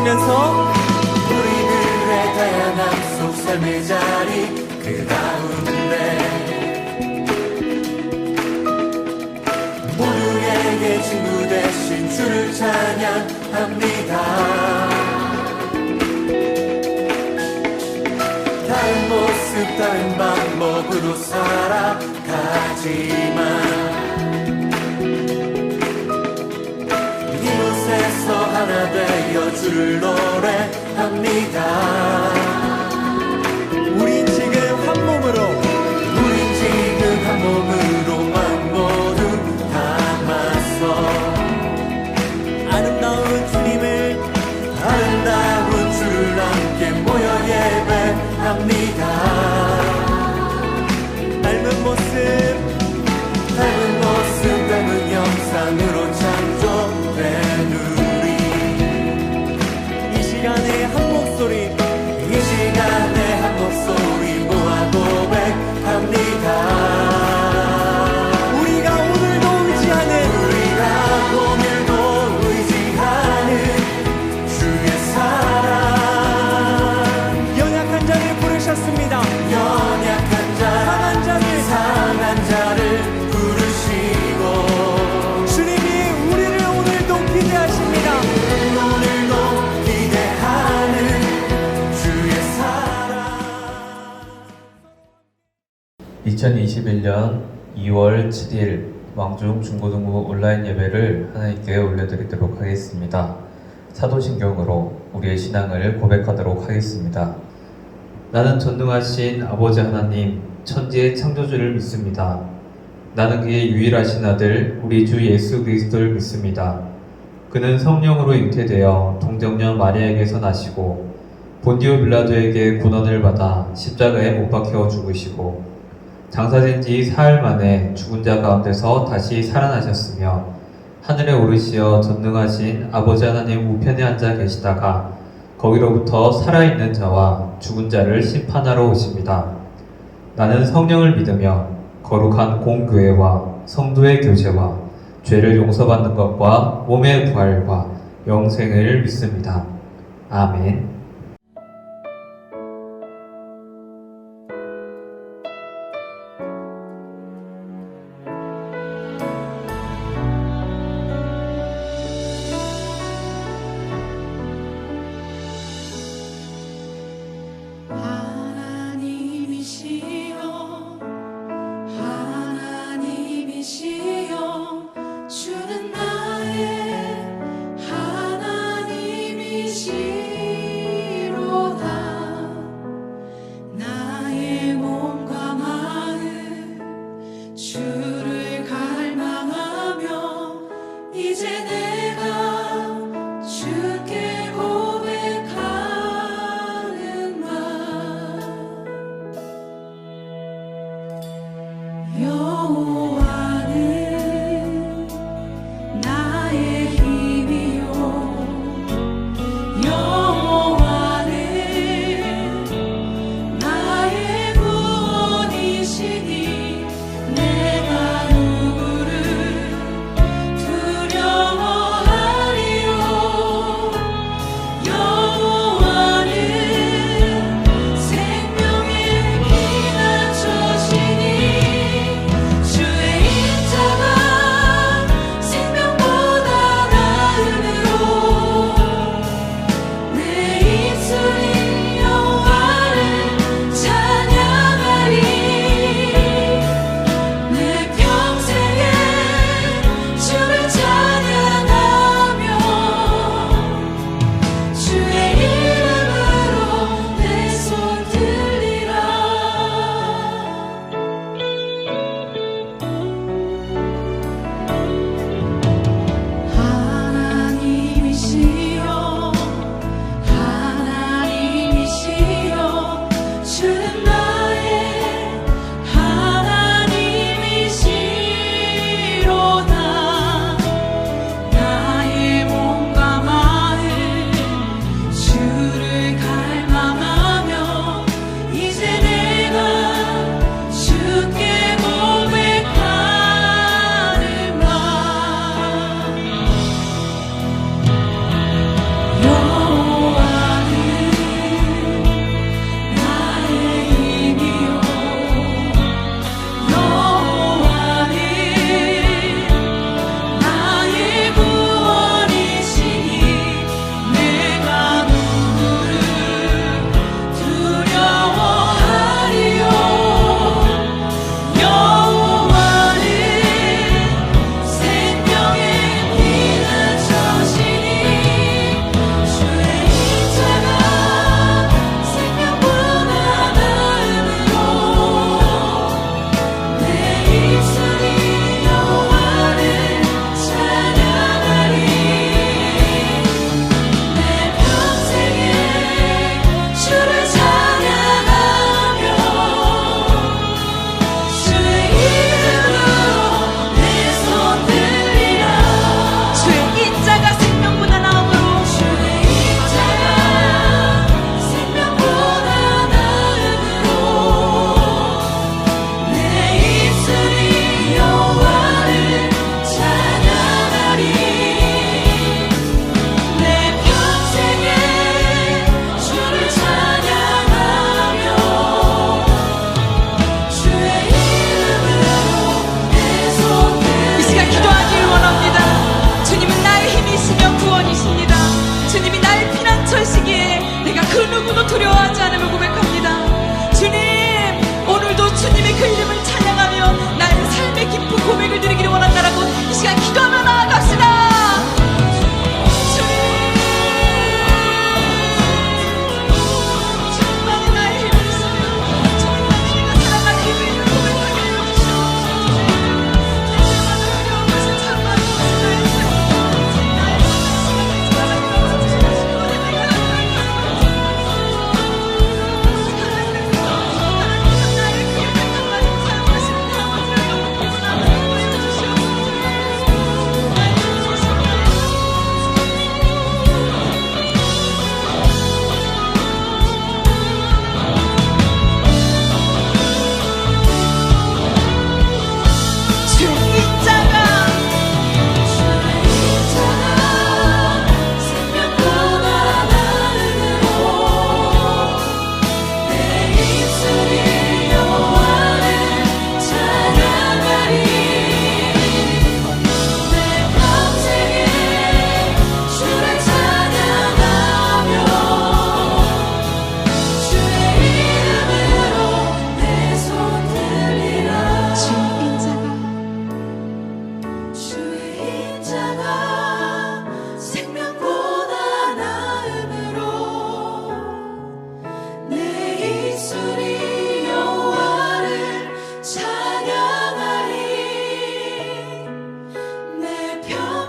부르시면서 우리들의 다양한 속 삶의 자리 그 가운데 모두에게 친구 되신 주를 찬양합니다. 다른 모습 다른 방법으로 살아가지만 이곳에서 하나 되어 주를 노래합니다. 우린 지금 한 몸으로 마음 모두 담아서 아름다운 주님을 아름다운 주를 함께 모여 예배합니다. 닮은 모습 닮은 형상으로 창조된 우리 이 시간에 한 목소리 모아 고백합니다. 상한 자를 부르시고 주님이 우리를 오늘도 기대하십니다. 오늘도 기대하는 주의 사랑. 2021년 2월 7일 왕중 중고등부 온라인 예배를 하나님께 올려드리도록 하겠습니다. 사도신경으로 우리의 신앙을 고백하도록 하겠습니다. 나는 전능하신 아버지 하나님, 천지의 창조주를 믿습니다. 나는 그의 유일하신 아들, 우리 주 예수 그리스도를 믿습니다. 그는 성령으로 잉태되어 동정녀 마리아에게서 나시고 본디오 빌라도에게 고난을 받아 십자가에 못 박혀 죽으시고 장사된 지 사흘 만에 죽은 자 가운데서 다시 살아나셨으며 하늘에 오르시어 전능하신 아버지 하나님 우편에 앉아 계시다가 거기로부터 살아있는 자와 죽은 자를 심판하러 오십니다. 나는 성령을 믿으며 거룩한 공교회와 성도의 교제와 죄를 용서받는 것과 몸의 부활과 영생을 믿습니다. 아멘. 주는 나의 하나님이시여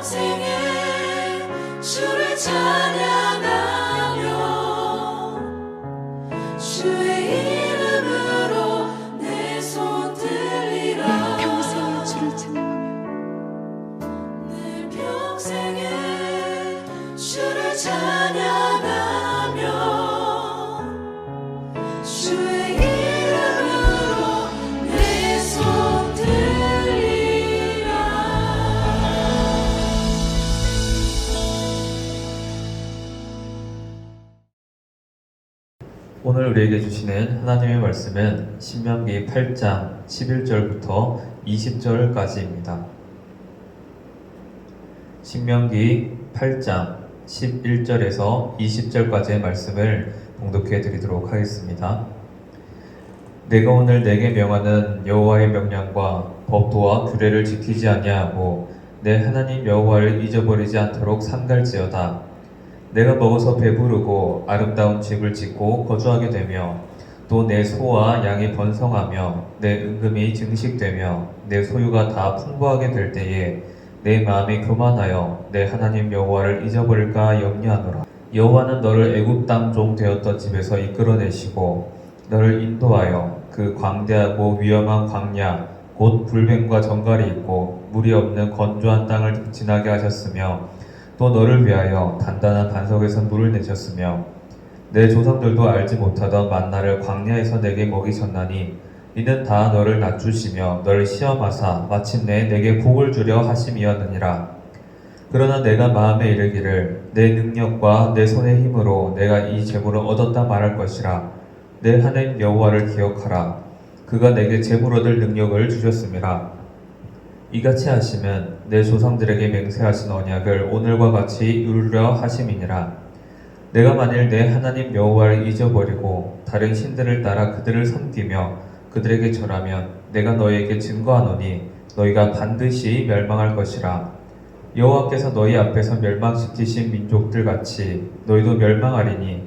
평생에 주를 찬양하며 주의 이름으로 내 손 들리라. 평생에 주를 찬양하며 내 평생에 주를 찬양하며 주의 이름으로 내 손 들리라. 오늘 우리에게 주시는 하나님의 말씀은 신명기 8장 11절부터 20절까지입니다. 신명기 8장 11절에서 20절까지의 말씀을 봉독해 드리도록 하겠습니다. 내가 오늘 내게 명하는 여호와의 명령과 법도와 규례를 지키지 아니하고 내 하나님 여호와를 잊어버리지 않도록 삼갈지어다. 내가 먹어서 배부르고 아름다운 집을 짓고 거주하게 되며 또 내 소와 양이 번성하며 내 은금이 증식되며 내 소유가 다 풍부하게 될 때에 내 마음이 교만하여 내 하나님 여호와를 잊어버릴까 염려하노라. 여호와는 너를 애굽 땅 종 되었던 집에서 이끌어내시고 너를 인도하여 그 광대하고 위험한 광야 곧 불뱀과 정갈이 있고 물이 없는 건조한 땅을 지나게 하셨으며 또 너를 위하여 단단한 반석에서 물을 내셨으며 내 조상들도 알지 못하던 만나를 광야에서 내게 먹이셨나니 이는 다 너를 낮추시며 너를 시험하사 마침내 내게 복을 주려 하심이었느니라. 그러나 내가 마음에 이르기를 내 능력과 내 손의 힘으로 내가 이 재물을 얻었다 말할 것이라. 내 하나님 여호와를 기억하라. 그가 내게 재물 얻을 능력을 주셨음이라. 이같이 하시면 내 조상들에게 맹세하신 언약을 오늘과 같이 이루려 하심이니라. 내가 만일 내 하나님 여호와를 잊어버리고 다른 신들을 따라 그들을 섬기며 그들에게 절하면 내가 너희에게 증거하노니 너희가 반드시 멸망할 것이라. 여호와께서 너희 앞에서 멸망시키신 민족들 같이 너희도 멸망하리니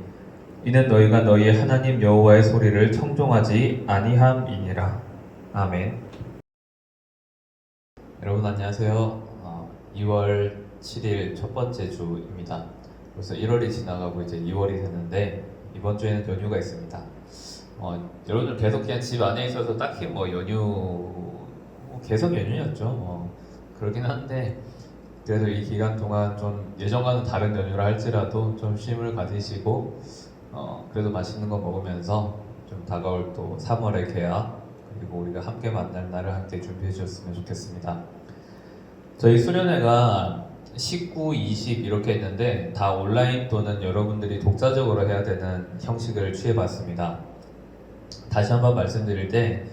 이는 너희가 너희의 하나님 여호와의 소리를 청종하지 아니함이니라. 아멘. 여러분 안녕하세요. 2월 7일 첫 번째 주입니다. 벌써 1월이 지나가고 이제 2월이 됐는데 이번 주에는 연휴가 있습니다. 여러분들 계속 그냥 집 안에 있어서 딱히 뭐 연휴 계속 연휴였죠. 그러긴 한데 그래도 이 기간 동안 좀 예전과는 다른 연휴를 할지라도 좀 쉼을 가지시고 그래도 맛있는 거 먹으면서 좀 다가올 또 3월의 개학 그리고 우리가 함께 만날 날을 함께 준비해 주셨으면 좋겠습니다. 저희 수련회가 19, 20 이렇게 있는데 다 온라인 또는 여러분들이 독자적으로 해야 되는 형식을 취해봤습니다. 다시 한번 말씀드릴 때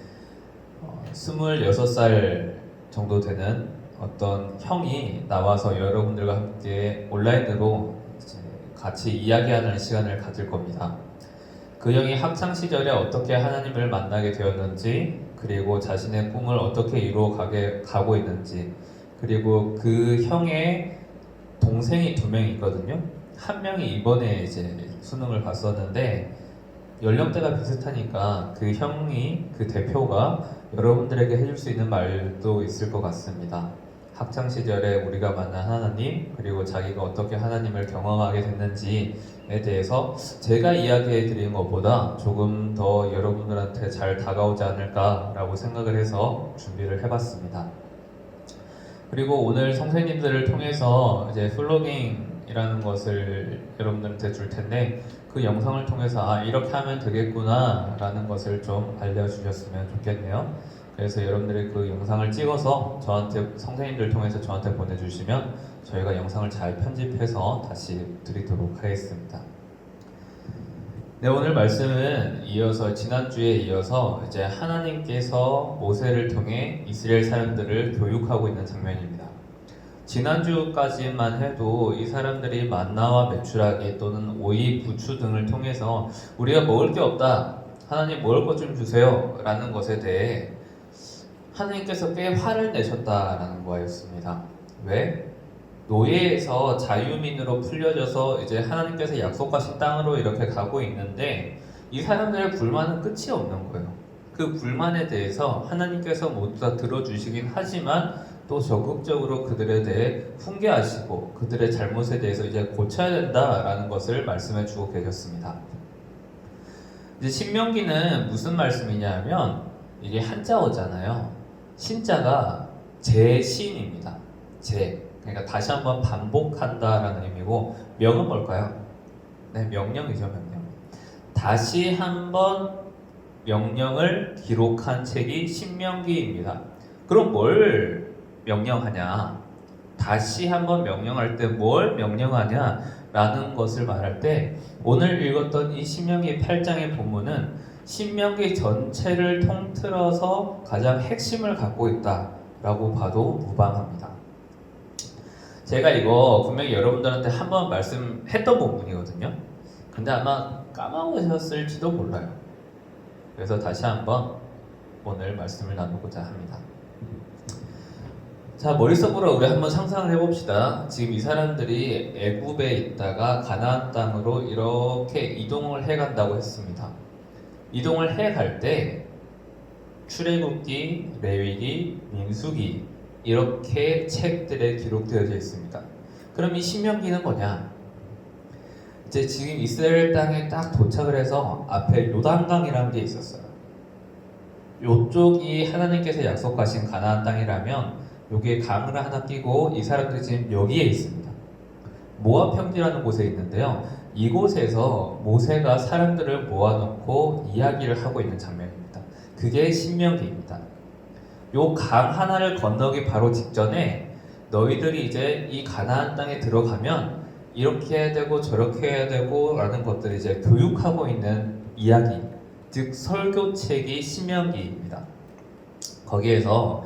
26살 정도 되는 어떤 형이 나와서 여러분들과 함께 온라인으로 이제 같이 이야기하는 시간을 가질 겁니다. 그 형이 학창시절에 어떻게 하나님을 만나게 되었는지 그리고 자신의 꿈을 어떻게 이루어 가고 있는지 그리고 그 형의 동생이 2명이 있거든요. 한 명이 이번에 이제 수능을 봤었는데 연령대가 비슷하니까 그 형이 그 대표가 여러분들에게 해줄 수 있는 말도 있을 것 같습니다. 학창 시절에 우리가 만난 하나님 그리고 자기가 어떻게 하나님을 경험하게 됐는지에 대해서 제가 이야기해 드린 것보다 조금 더 여러분들한테 잘 다가오지 않을까라고 생각을 해서 준비를 해봤습니다. 그리고 오늘 선생님들을 통해서 이제 플로깅이라는 것을 여러분들한테 줄 텐데 그 영상을 통해서 이렇게 하면 되겠구나 라는 것을 좀 알려주셨으면 좋겠네요. 그래서 여러분들이 그 영상을 찍어서 저한테 선생님들 통해서 저한테 보내주시면 저희가 영상을 잘 편집해서 다시 드리도록 하겠습니다. 네, 오늘 말씀은 이어서 지난주에 이어서 이제 하나님께서 모세를 통해 이스라엘 사람들을 교육하고 있는 장면입니다. 지난주까지만 해도 이 사람들이 만나와 메추라기 또는 오이, 부추 등을 통해서 우리가 먹을 게 없다, 하나님 먹을 것 좀 주세요 라는 것에 대해 하나님께서 꽤 화를 내셨다라는 거였습니다. 왜? 노예에서 자유민으로 풀려져서 이제 하나님께서 약속하신 땅으로 이렇게 가고 있는데 이 사람들의 불만은 끝이 없는 거예요. 그 불만에 대해서 하나님께서 모두 다 들어주시긴 하지만 또 적극적으로 그들에 대해 훈계하시고 그들의 잘못에 대해서 이제 고쳐야 된다라는 것을 말씀해 주고 계셨습니다. 이제 신명기는 무슨 말씀이냐 면 이게 한자어잖아요. 신자가 재신입니다. 그러니까 다시 한번 반복한다라는 의미고, 명은 뭘까요? 네, 명령이죠, 명령. 다시 한번 명령을 기록한 책이 신명기입니다. 그럼 뭘 명령하냐? 다시 한번 명령할 때 뭘 명령하냐? 라는 것을 말할 때 오늘 읽었던 이 신명기 8장의 본문은 신명기 전체를 통틀어서 가장 핵심을 갖고 있다라고 봐도 무방합니다. 제가 이거 분명히 여러분들한테 한번 말씀했던 본문이거든요. 근데 아마 까먹으셨을지도 몰라요. 그래서 다시 한번 오늘 말씀을 나누고자 합니다. 자, 머릿속으로 우리 한번 상상을 해봅시다. 지금 이 사람들이 애굽에 있다가 가나안 땅으로 이렇게 이동을 해간다고 했습니다. 이동을 해갈 때 출애굽기, 레위기, 민수기 이렇게 책들에 기록되어져 있습니다. 그럼 이 신명기는 뭐냐? 이제 지금 이스라엘 땅에 딱 도착을 해서 앞에 요단강이라는 게 있었어요. 요쪽이 하나님께서 약속하신 가나안 땅이라면 여기에 강을 하나 끼고 이 사람들이 지금 여기에 있습니다. 모압 평지라는 곳에 있는데요. 이곳에서 모세가 사람들을 모아놓고 이야기를 하고 있는 장면입니다. 그게 신명기입니다. 요 강 하나를 건너기 바로 직전에 너희들이 이제 이 가나안 땅에 들어가면 이렇게 해야 되고 저렇게 해야 되고 라는 것들을 이제 교육하고 있는 이야기, 즉 설교책이 신명기입니다. 거기에서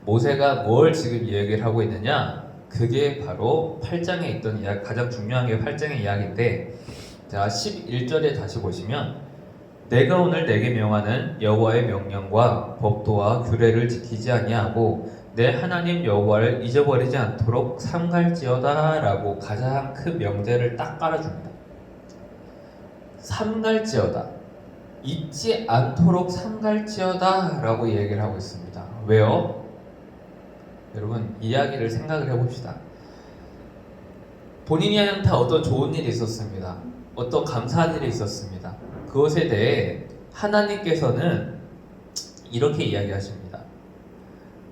모세가 뭘 지금 이야기를 하고 있느냐? 그게 바로 8장에 있던 이야기, 가장 중요한 게 8장의 이야기인데, 자 11절에 다시 보시면 내가 오늘 내게 명하는 여호와의 명령과 법도와 규례를 지키지 아니하고 내 하나님 여호와를 잊어버리지 않도록 삼갈지어다 라고 가장 큰 명제를 딱 깔아줍니다. 삼갈지어다, 잊지 않도록 삼갈지어다 라고 얘기를 하고 있습니다. 왜요? 여러분 이야기를 생각을 해봅시다. 본인한테 어떤 좋은 일이 있었습니다. 어떤 감사한 일이 있었습니다. 그것에 대해 하나님께서는 이렇게 이야기하십니다.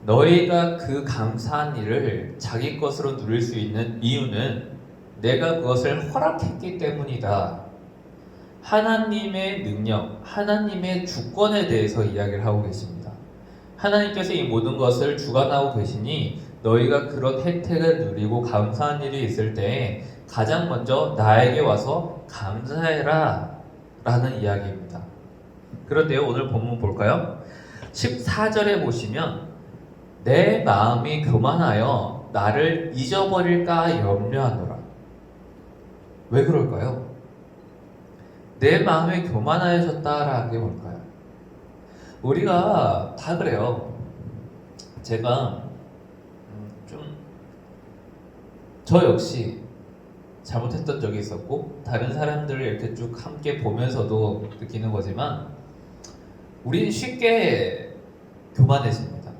너희가 그 감사한 일을 자기 것으로 누릴 수 있는 이유는 내가 그것을 허락했기 때문이다. 하나님의 능력, 하나님의 주권에 대해서 이야기를 하고 계십니다. 하나님께서 이 모든 것을 주관하고 계시니 너희가 그런 혜택을 누리고 감사한 일이 있을 때 가장 먼저 나에게 와서 감사해라 라는 이야기입니다. 그런데요, 오늘 본문 볼까요? 14절에 보시면 내 마음이 교만하여 나를 잊어버릴까 염려하노라. 왜 그럴까요? 내 마음이 교만하여졌다라는 게 뭘까요? 우리가 다 그래요. 제가 저 역시 잘못했던 적이 있었고 다른 사람들을 이렇게 쭉 함께 보면서도 느끼는 거지만 우리는 쉽게 교만해집니다.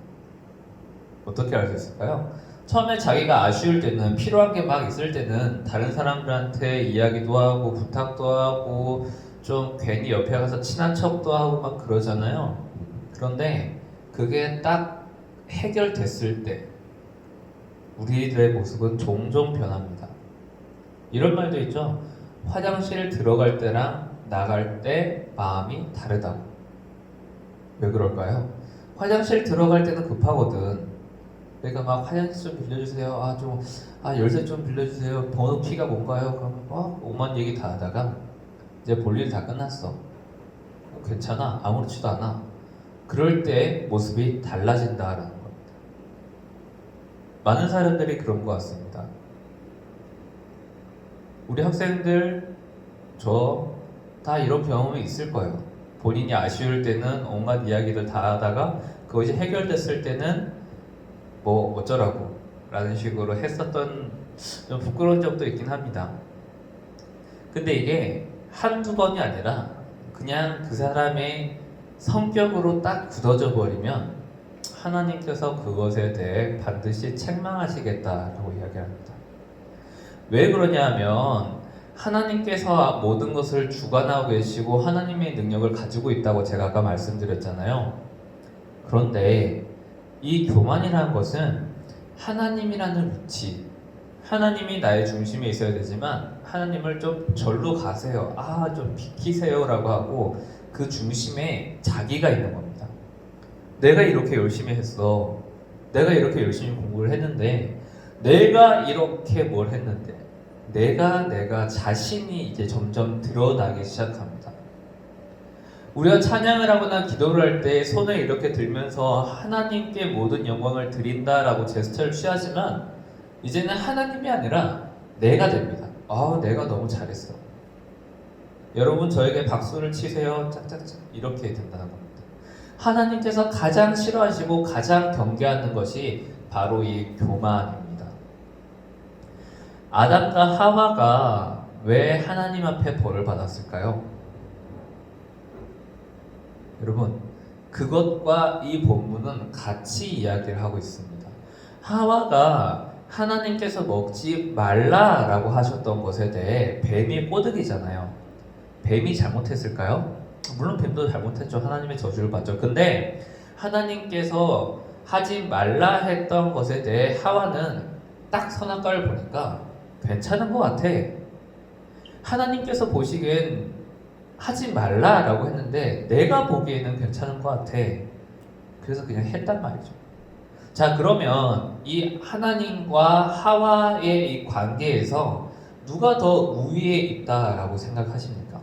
어떻게 알 수 있을까요? 처음에 자기가 아쉬울 때는, 필요한 게 막 있을 때는 다른 사람들한테 이야기도 하고 부탁도 하고 좀 괜히 옆에 가서 친한 척도 하고 막 그러잖아요. 그런데 그게 딱 해결됐을 때 우리들의 모습은 종종 변합니다. 이런 말도 있죠. 화장실 들어갈 때랑 나갈 때 마음이 다르다고. 왜 그럴까요? 화장실 들어갈 때는 급하거든. 그러니까 막 화장실 좀 빌려주세요. 열쇠 좀 빌려주세요. 번호 키가 뭔가요? 그러면 막 오만 얘기 다 하다가 이제 볼 일 다 끝났어. 괜찮아. 아무렇지도 않아. 그럴 때 모습이 달라진다라는 겁니다. 많은 사람들이 그런 것 같습니다. 우리 학생들 저 다 이런 경험이 있을 거예요. 본인이 아쉬울 때는 온갖 이야기를 다 하다가 그것이 해결됐을 때는 뭐 어쩌라고 라는 식으로 했었던 좀 부끄러운 적도 있긴 합니다. 근데 이게 한두 번이 아니라 그냥 그 사람의 성격으로 딱 굳어져 버리면 하나님께서 그것에 대해 반드시 책망하시겠다라고 이야기합니다. 왜 그러냐 하면 하나님께서 모든 것을 주관하고 계시고 하나님의 능력을 가지고 있다고 제가 아까 말씀드렸잖아요. 그런데 이 교만이라는 것은 하나님이라는 위치, 하나님이 나의 중심에 있어야 되지만 하나님을 좀 절로 가세요, 좀 비키세요 라고 하고 그 중심에 자기가 있는 겁니다. 내가 이렇게 열심히 했어, 내가 이렇게 열심히 공부를 했는데, 내가 이렇게 뭘 했는데, 내가 자신이 이제 점점 드러나기 시작합니다. 우리가 찬양을 하거나 기도를 할 때 손을 이렇게 들면서 하나님께 모든 영광을 드린다라고 제스처를 취하지만 이제는 하나님이 아니라 내가 됩니다. 내가 너무 잘했어. 여러분 저에게 박수를 치세요. 짝짝짝 이렇게 된다는 겁니다. 하나님께서 가장 싫어하시고 가장 경계하는 것이 바로 이 교만입니다. 아담과 하와가 왜 하나님 앞에 벌을 받았을까요? 여러분, 그것과 이 본문은 같이 이야기를 하고 있습니다. 하와가 하나님께서 먹지 말라라고 하셨던 것에 대해 뱀이 꼬드기잖아요. 뱀이 잘못했을까요? 물론 뱀도 잘못했죠. 하나님의 저주를 받죠. 근데 하나님께서 하지 말라 했던 것에 대해 하와는 딱 선악과를 보니까 괜찮은 것 같아. 하나님께서 보시기엔 하지 말라라고 했는데 내가 보기에는 괜찮은 것 같아. 그래서 그냥 했단 말이죠. 자, 그러면 이 하나님과 하와의 이 관계에서 누가 더 우위에 있다라고 생각하십니까?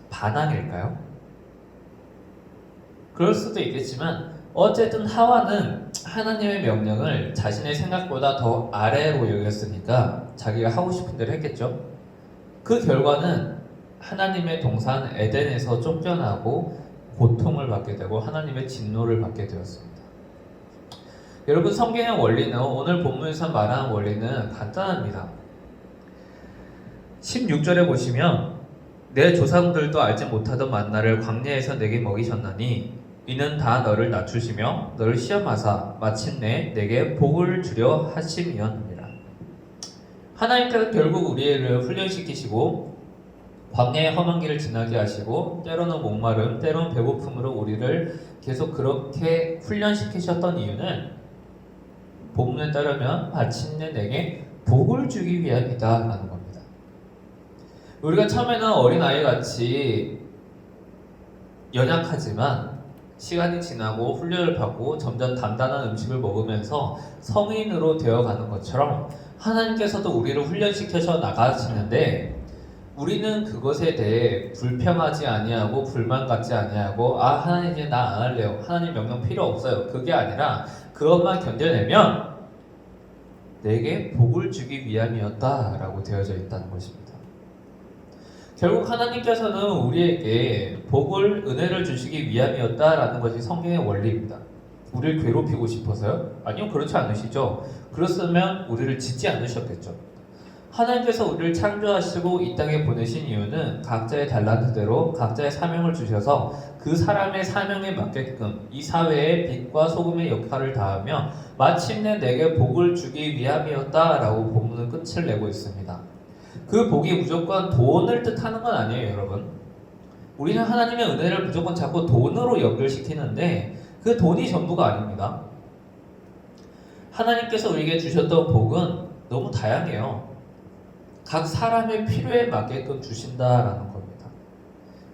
반항일까요? 그럴 수도 있겠지만 어쨌든 하와는 하나님의 명령을 자신의 생각보다 더 아래로 여겼으니까 자기가 하고 싶은 대로 했겠죠. 그 결과는 하나님의 동산 에덴에서 쫓겨나고 고통을 받게 되고 하나님의 진노를 받게 되었습니다. 여러분, 성경의 원리는, 오늘 본문에서 말하는 원리는 간단합니다. 16절에 보시면 내 조상들도 알지 못하던 만나를 광야에서 내게 먹이셨나니 이는 다 너를 낮추시며 너를 시험하사 마침내 내게 복을 주려 하심이었느니라. 하나님께서 결국 우리를 훈련시키시고 광야의 험한 길을 지나게 하시고 때로는 목마름, 때로는 배고픔으로 우리를 계속 그렇게 훈련시키셨던 이유는 본문에 따르면 마침내 내게 복을 주기 위함이다 라는 겁니다. 우리가 처음에는 어린아이같이 연약하지만 시간이 지나고 훈련을 받고 점점 단단한 음식을 먹으면서 성인으로 되어가는 것처럼 하나님께서도 우리를 훈련시켜서 나가시는데 우리는 그것에 대해 불평하지 아니하고 불만 갖지 아니하고 하나님 이제 나 안 할래요, 하나님 명령 필요 없어요, 그게 아니라 그것만 견뎌내면 내게 복을 주기 위함이었다라고 되어져 있다는 것입니다. 결국 하나님께서는 우리에게 복을, 은혜를 주시기 위함이었다라는 것이 성경의 원리입니다. 우리를 괴롭히고 싶어서요? 아니요, 그렇지 않으시죠. 그렇으면 우리를 짓지 않으셨겠죠. 하나님께서 우리를 창조하시고 이 땅에 보내신 이유는 각자의 달란트대로 각자의 사명을 주셔서 그 사람의 사명에 맞게끔 이 사회의 빛과 소금의 역할을 다하며 마침내 내게 복을 주기 위함이었다라고 본문은 끝을 내고 있습니다. 그 복이 무조건 돈을 뜻하는 건 아니에요, 여러분. 우리는 하나님의 은혜를 무조건 자꾸 돈으로 연결시키는데 그 돈이 전부가 아닙니다. 하나님께서 우리에게 주셨던 복은 너무 다양해요. 각 사람의 필요에 맞게끔 주신다라는 겁니다.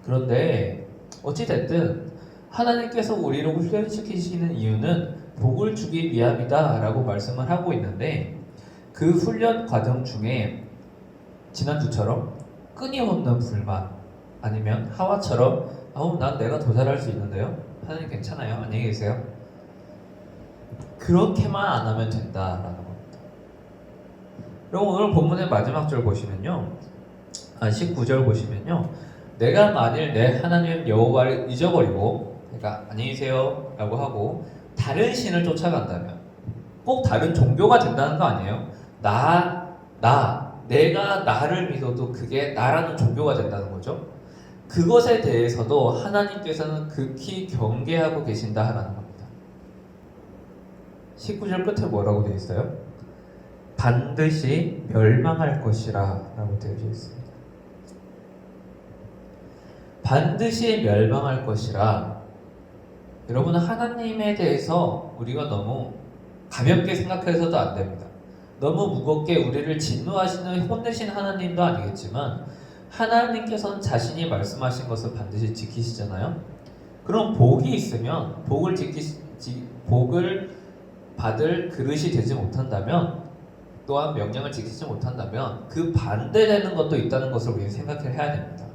그런데 어찌됐든 하나님께서 우리를 훈련시키시는 이유는 복을 주기 위함이다 라고 말씀을 하고 있는데 그 훈련 과정 중에 지난주처럼 끊임없는 불만, 아니면 하와처럼 난 내가 더 잘할 수 있는데요, 하나님 괜찮아요, 안녕히 계세요, 그렇게만 안 하면 된다라는 겁니다. 그리고 오늘 본문의 마지막 절 보시면요, 19절 보시면요, 내가 만일 내 하나님 여호와를 잊어버리고, 그러니까 안녕히 계세요 라고 하고 다른 신을 쫓아간다면, 꼭 다른 종교가 된다는 거 아니에요. 내가 나를 믿어도 그게 나라는 종교가 된다는 거죠. 그것에 대해서도 하나님께서는 극히 경계하고 계신다라는 겁니다. 19절 끝에 뭐라고 되어 있어요? 반드시 멸망할 것이라 라고 되어 있습니다. 반드시 멸망할 것이라. 여러분, 하나님에 대해서 우리가 너무 가볍게 생각해서도 안 됩니다. 너무 무겁게 우리를 진노하시는 혼내신 하나님도 아니겠지만 하나님께서는 자신이 말씀하신 것을 반드시 지키시잖아요. 그럼 복이 있으면 복을 받을 그릇이 되지 못한다면, 또한 명령을 지키지 못한다면 그 반대되는 것도 있다는 것을 우리는 생각을 해야 됩니다.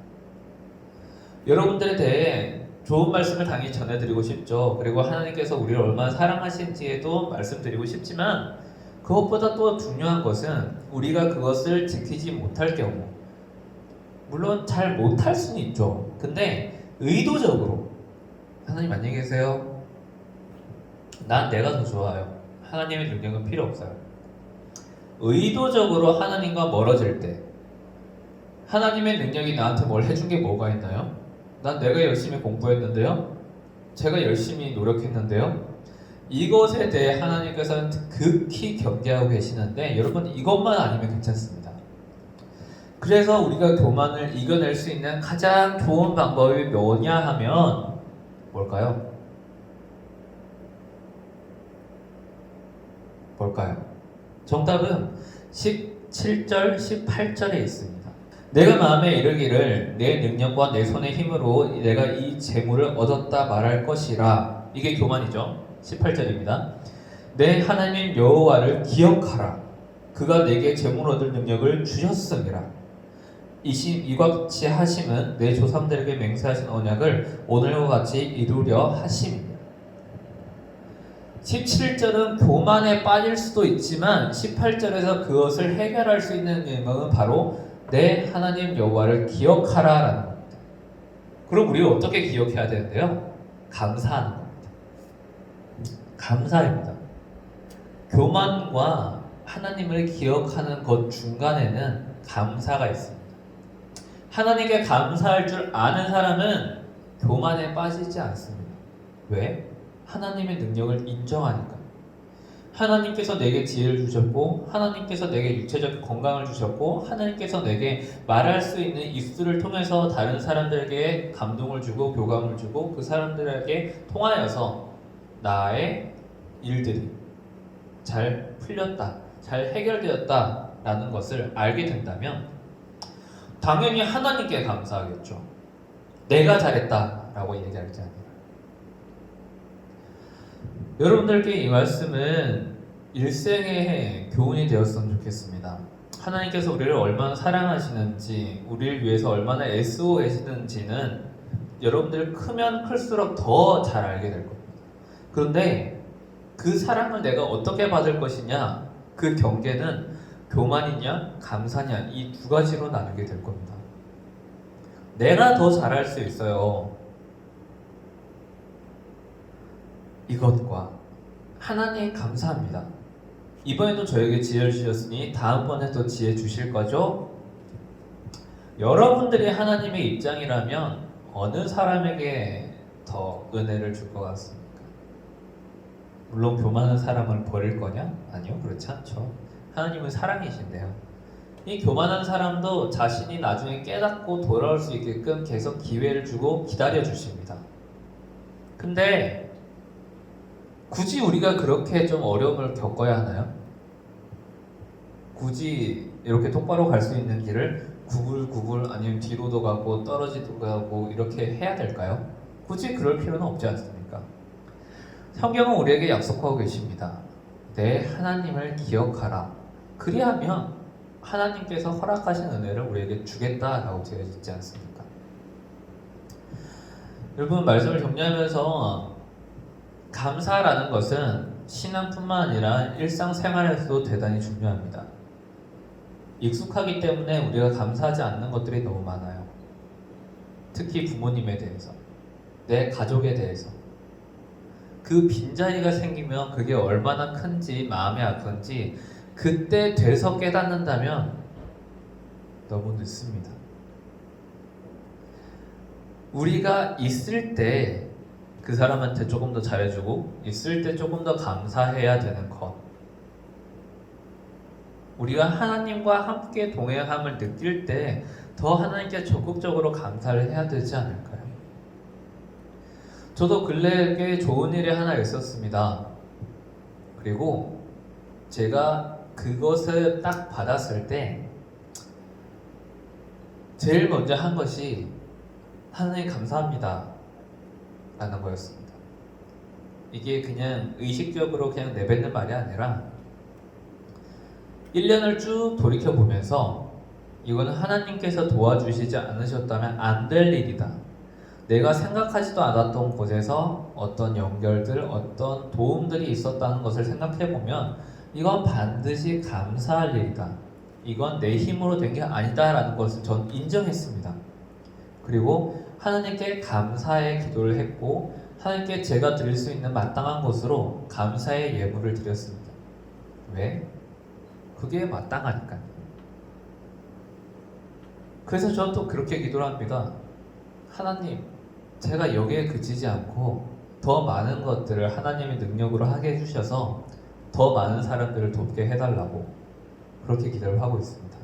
여러분들에 대해 좋은 말씀을 당연히 전해드리고 싶죠. 그리고 하나님께서 우리를 얼마나 사랑하신지에도 말씀드리고 싶지만, 그것보다 또 중요한 것은 우리가 그것을 지키지 못할 경우, 물론 잘 못할 수는 있죠. 근데 의도적으로 하나님 안녕히 계세요, 난 내가 더 좋아요, 하나님의 능력은 필요 없어요, 의도적으로 하나님과 멀어질 때 하나님의 능력이 나한테 뭘 해준 게 뭐가 있나요? 난 내가 열심히 공부했는데요, 제가 열심히 노력했는데요. 이것에 대해 하나님께서는 극히 경계하고 계시는데, 여러분 이것만 아니면 괜찮습니다. 그래서 우리가 교만을 이겨낼 수 있는 가장 좋은 방법이 뭐냐 하면 뭘까요? 정답은 17절, 18절에 있습니다. 내가 마음에 이르기를 내 능력과 내 손의 힘으로 내가 이 재물을 얻었다 말할 것이라. 이게 교만이죠. 18절입니다. 내 하나님 여호와를 기억하라. 그가 내게 재물 얻을 능력을 주셨음이라. 이와 같이 하심은 내 조상들에게 맹세하신 언약을 오늘과 같이 이루려 하심이니라. 17절은 교만에 빠질 수도 있지만 18절에서 그것을 해결할 수 있는 내용은 바로 내 하나님 여호와를 기억하라라는 겁니다. 그럼 우리가 어떻게 기억해야 되는데요? 감사하는 겁니다. 감사입니다. 교만과 하나님을 기억하는 것 중간에는 감사가 있습니다. 하나님께 감사할 줄 아는 사람은 교만에 빠지지 않습니다. 왜? 하나님의 능력을 인정하니까. 하나님께서 내게 지혜를 주셨고, 하나님께서 내게 육체적 건강을 주셨고, 하나님께서 내게 말할 수 있는 입술을 통해서 다른 사람들에게 감동을 주고 교감을 주고 그 사람들에게 통하여서 나의 일들이 잘 풀렸다, 잘 해결되었다 라는 것을 알게 된다면 당연히 하나님께 감사하겠죠. 내가 잘했다 라고 얘기하지 않아요. 여러분들께 이 말씀은 일생의 교훈이 되었으면 좋겠습니다. 하나님께서 우리를 얼마나 사랑하시는지, 우리를 위해서 얼마나 애쓰고 계시는지는 여러분들 크면 클수록 더 잘 알게 될 겁니다. 그런데 그 사랑을 내가 어떻게 받을 것이냐, 그 경계는 교만이냐 감사냐 이 두 가지로 나누게 될 겁니다. 내가 더 잘할 수 있어요. 이것과 하나님 감사합니다. 이번에도 저에게 지혜를 주셨으니 다음번에도 지혜 주실 거죠? 여러분들이 하나님의 입장이라면 어느 사람에게 더 은혜를 줄 것 같습니까? 물론 교만한 사람을 버릴 거냐? 아니요, 그렇지 않죠. 하나님은 사랑이신데요. 이 교만한 사람도 자신이 나중에 깨닫고 돌아올 수 있게끔 계속 기회를 주고 기다려 주십니다. 근데 굳이 우리가 그렇게 좀 어려움을 겪어야 하나요? 굳이 이렇게 똑바로 갈 수 있는 길을 구불구불 아니면 뒤로도 가고 떨어지도 가고 이렇게 해야 될까요? 굳이 그럴 필요는 없지 않습니까? 성경은 우리에게 약속하고 계십니다. 내 하나님을 기억하라. 그리하면 하나님께서 허락하신 은혜를 우리에게 주겠다라고 되어 있지 않습니까? 여러분, 말씀을 정리하면서 감사라는 것은 신앙뿐만 아니라 일상생활에서도 대단히 중요합니다. 익숙하기 때문에 우리가 감사하지 않는 것들이 너무 많아요. 특히 부모님에 대해서, 내 가족에 대해서. 그 빈자리가 생기면 그게 얼마나 큰지, 마음이 아픈지 그때 돼서 깨닫는다면 너무 늦습니다. 우리가 있을 때 그 사람한테 조금 더 잘해주고 있을 때 조금 더 감사해야 되는 것. 우리가 하나님과 함께 동행함을 느낄 때 더 하나님께 적극적으로 감사를 해야 되지 않을까요? 저도 근래에 좋은 일이 하나 있었습니다. 그리고 제가 그것을 딱 받았을 때 제일 먼저 한 것이 하나님 감사합니다 라는 거였습니다. 이게 그냥 의식적으로 그냥 내뱉는 말이 아니라 1년을 쭉 돌이켜보면서 이거는 하나님께서 도와주시지 않으셨다면 안 될 일이다. 내가 생각하지도 않았던 곳에서 어떤 연결들, 어떤 도움들이 있었다는 것을 생각해보면 이건 반드시 감사할 일이다. 이건 내 힘으로 된 게 아니다라는 것을 전 인정했습니다. 그리고 하나님께 감사의 기도를 했고 하나님께 제가 드릴 수 있는 마땅한 것으로 감사의 예물을 드렸습니다. 왜? 그게 마땅하니까요. 그래서 저는 또 그렇게 기도를 합니다. 하나님, 제가 여기에 그치지 않고 더 많은 것들을 하나님의 능력으로 하게 해주셔서 더 많은 사람들을 돕게 해달라고 그렇게 기도를 하고 있습니다.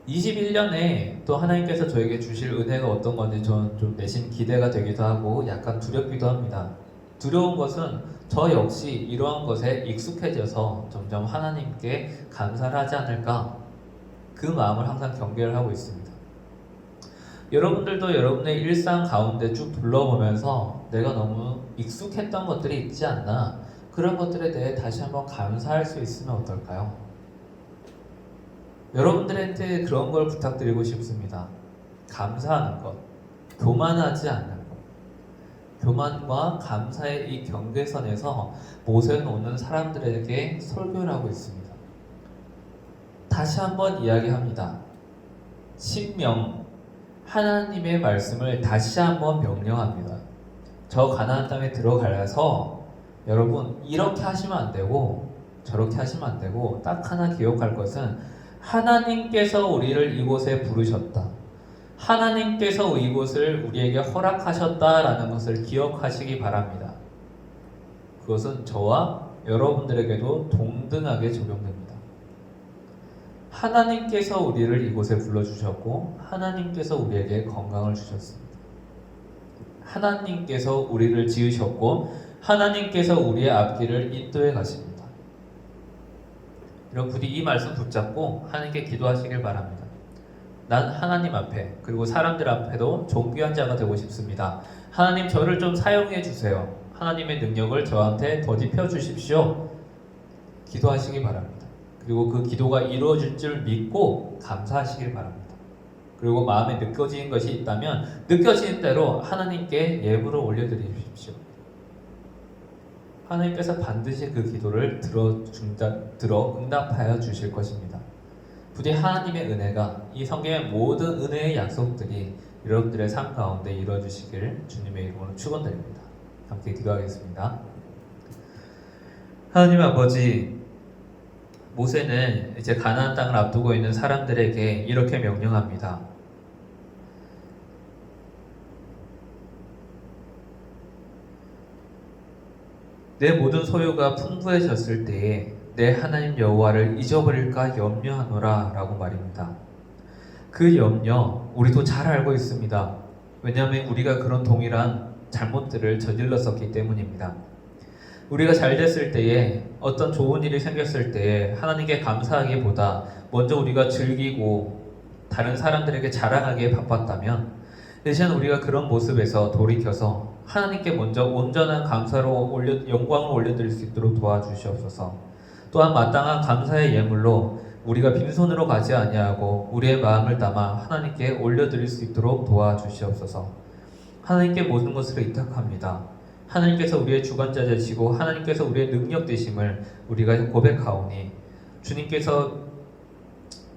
21년에 또 하나님께서 저에게 주실 은혜가 어떤 건지 저는 좀 내심 기대가 되기도 하고 약간 두렵기도 합니다. 두려운 것은 저 역시 이러한 것에 익숙해져서 점점 하나님께 감사를 하지 않을까, 그 마음을 항상 경계를 하고 있습니다. 여러분들도 여러분의 일상 가운데 쭉 둘러보면서 내가 너무 익숙했던 것들이 있지 않나, 그런 것들에 대해 다시 한번 감사할 수 있으면 어떨까요? 여러분들한테 그런 걸 부탁드리고 싶습니다. 감사하는 것, 교만하지 않는 것. 교만과 감사의 이 경계선에서 모세는 사람들에게 설교를 하고 있습니다. 다시 한번 이야기합니다. 신명, 하나님의 말씀을 다시 한번 명령합니다. 저 가나안 땅에 들어가서 여러분 이렇게 하시면 안 되고 저렇게 하시면 안 되고, 딱 하나 기억할 것은 하나님께서 우리를 이곳에 부르셨다. 하나님께서 이곳을 우리에게 허락하셨다라는 것을 기억하시기 바랍니다. 그것은 저와 여러분들에게도 동등하게 적용됩니다. 하나님께서 우리를 이곳에 불러주셨고 하나님께서 우리에게 건강을 주셨습니다. 하나님께서 우리를 지으셨고 하나님께서 우리의 앞길을 인도해 가십니다. 여러분 부디 이 말씀 붙잡고 하나님께 기도하시길 바랍니다. 난 하나님 앞에 그리고 사람들 앞에도 존귀한 자가 되고 싶습니다. 하나님 저를 좀 사용해 주세요. 하나님의 능력을 저한테 더딥혀 주십시오. 기도하시기 바랍니다. 그리고 그 기도가 이루어질 줄 믿고 감사하시길 바랍니다. 그리고 마음에 느껴지는 것이 있다면 느껴지는 대로 하나님께 예물을 올려드리십시오. 하나님께서 반드시 그 기도를 들어 응답하여 주실 것입니다. 부디 하나님의 은혜가 이 성경의 모든 은혜의 약속들이 여러분들의 삶 가운데 이루어지시길 주님의 이름으로 축원드립니다. 함께 기도하겠습니다. 하나님 아버지, 모세는 이제 가나안 땅을 앞두고 있는 사람들에게 이렇게 명령합니다. 내 모든 소유가 풍부해졌을 때에 내 하나님 여호와를 잊어버릴까 염려하노라 라고 말입니다. 그 염려 우리도 잘 알고 있습니다. 왜냐하면 우리가 그런 동일한 잘못들을 저질렀었기 때문입니다. 우리가 잘 됐을 때에, 어떤 좋은 일이 생겼을 때에 하나님께 감사하기보다 먼저 우리가 즐기고 다른 사람들에게 자랑하기에 바빴다면, 대신 우리가 그런 모습에서 돌이켜서 하나님께 먼저 온전한 감사로 영광을 올려드릴 수 있도록 도와주시옵소서. 또한 마땅한 감사의 예물로 우리가 빈손으로 가지 아니하고 우리의 마음을 담아 하나님께 올려드릴 수 있도록 도와주시옵소서. 하나님께 모든 것을 의탁합니다. 하나님께서 우리의 주관자 되시고 하나님께서 우리의 능력 되심을 우리가 고백하오니, 주님께서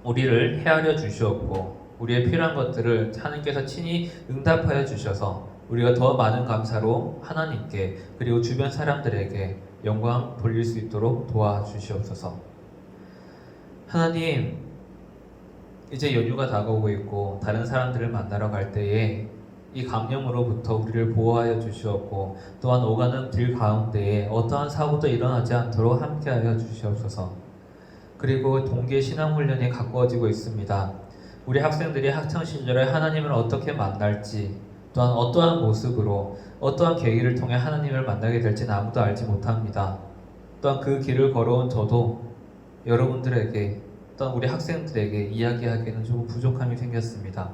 우리를 헤아려 주시옵고 우리의 필요한 것들을 하나님께서 친히 응답하여 주셔서 우리가 더 많은 감사로 하나님께 그리고 주변 사람들에게 영광 돌릴 수 있도록 도와주시옵소서. 하나님, 이제 연휴가 다가오고 있고 다른 사람들을 만나러 갈 때에 이 감염으로부터 우리를 보호하여 주시옵고 또한 오가는 길 가운데에 어떠한 사고도 일어나지 않도록 함께하여 주시옵소서. 그리고 동계 신앙훈련이 가까워지고 있습니다. 우리 학생들이 학창시절에 하나님을 어떻게 만날지 또한 어떠한 모습으로 어떠한 계기를 통해 하나님을 만나게 될지는 아무도 알지 못합니다. 또한 그 길을 걸어온 저도 여러분들에게 또한 우리 학생들에게 이야기하기에는 조금 부족함이 생겼습니다.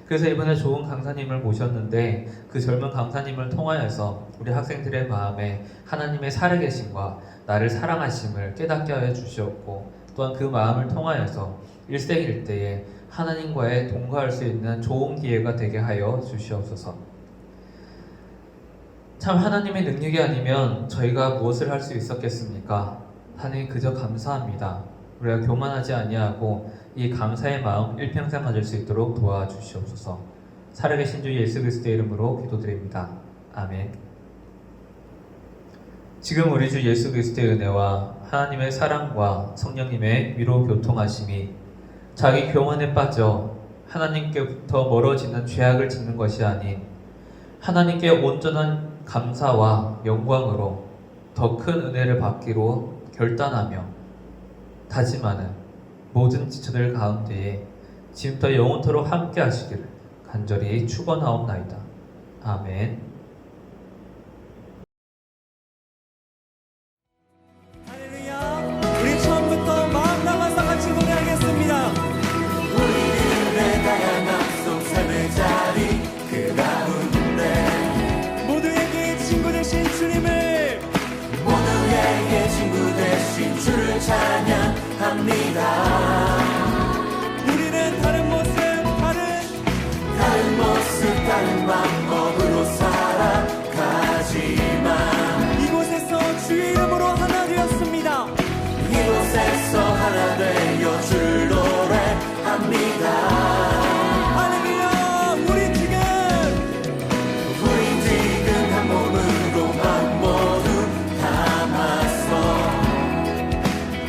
그래서 이번에 좋은 강사님을 모셨는데 그 젊은 강사님을 통하여서 우리 학생들의 마음에 하나님의 살아계심과 나를 사랑하심을 깨닫게 하여 주시옵고 또한 그 마음을 통하여서 일생일대에 하나님과의 동거할 수 있는 좋은 기회가 되게 하여 주시옵소서. 참 하나님의 능력이 아니면 저희가 무엇을 할 수 있었겠습니까? 하나님 그저 감사합니다. 우리가 교만하지 아니하고 이 감사의 마음 일평생 가질 수 있도록 도와주시옵소서. 살아계신 주 예수 그리스도의 이름으로 기도드립니다. 아멘. 지금 우리 주 예수 그리스도의 은혜와 하나님의 사랑과 성령님의 위로 교통하심이 자기 교만에 빠져 하나님께부터 멀어지는 죄악을 짓는 것이 아닌 하나님께 온전한 감사와 영광으로 더 큰 은혜를 받기로 결단하며 다짐하는 모든 지체들 가운데에 지금부터 영원토록 함께 하시기를 간절히 축원하옵나이다. 아멘. 할렐루야. 우리 처음부터 마음 담아서 같이 노래하겠습니다. 우리들의 다양한 속 삶의 자리 그 가운데 모두에게 친구 되신 주님을 모두에게 친구 되신 주를 찬양합니다. 우리는 다른 모습 다른 방법으로 살아가지만 이곳에서 주의 이름으로 하나 되었습니다. 이곳에서 하나 되어 주를 노래합니다. 할렐루야. 우린 지금 한 몸으로 마음 모두 담아서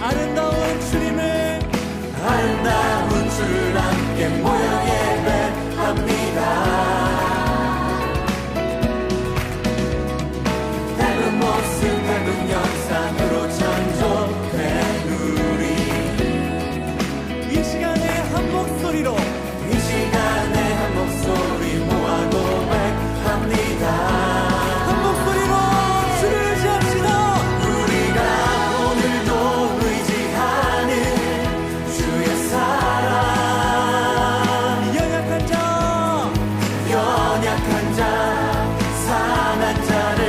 아름다운 주님을 아름다운 주를 함께 모여 예배합니다. 닮은 모습 닮은 영상으로 창조된 우리 이 시간에 한 목소리로 이 시간에 한 목소리 모아 고백합니다. 한 목소리로 주를 의지합시다. 우리가 오늘도 의지하는 주의 사랑 연약한 자 상한 자를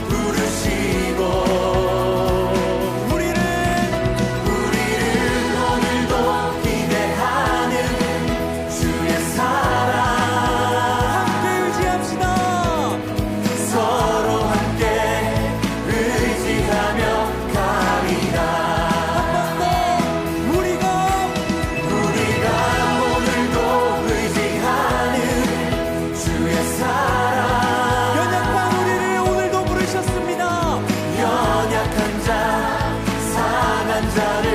부르시고 우리를 오늘도 기대하는 주의 사랑 함께 의지합시다. 서로 함께 의지하며 가리라. 한 번 더 우리가 오늘도 의지하는 주의 사랑 연약한 우리를 오늘도 부르셨습니다. 연약한 자 상한 자를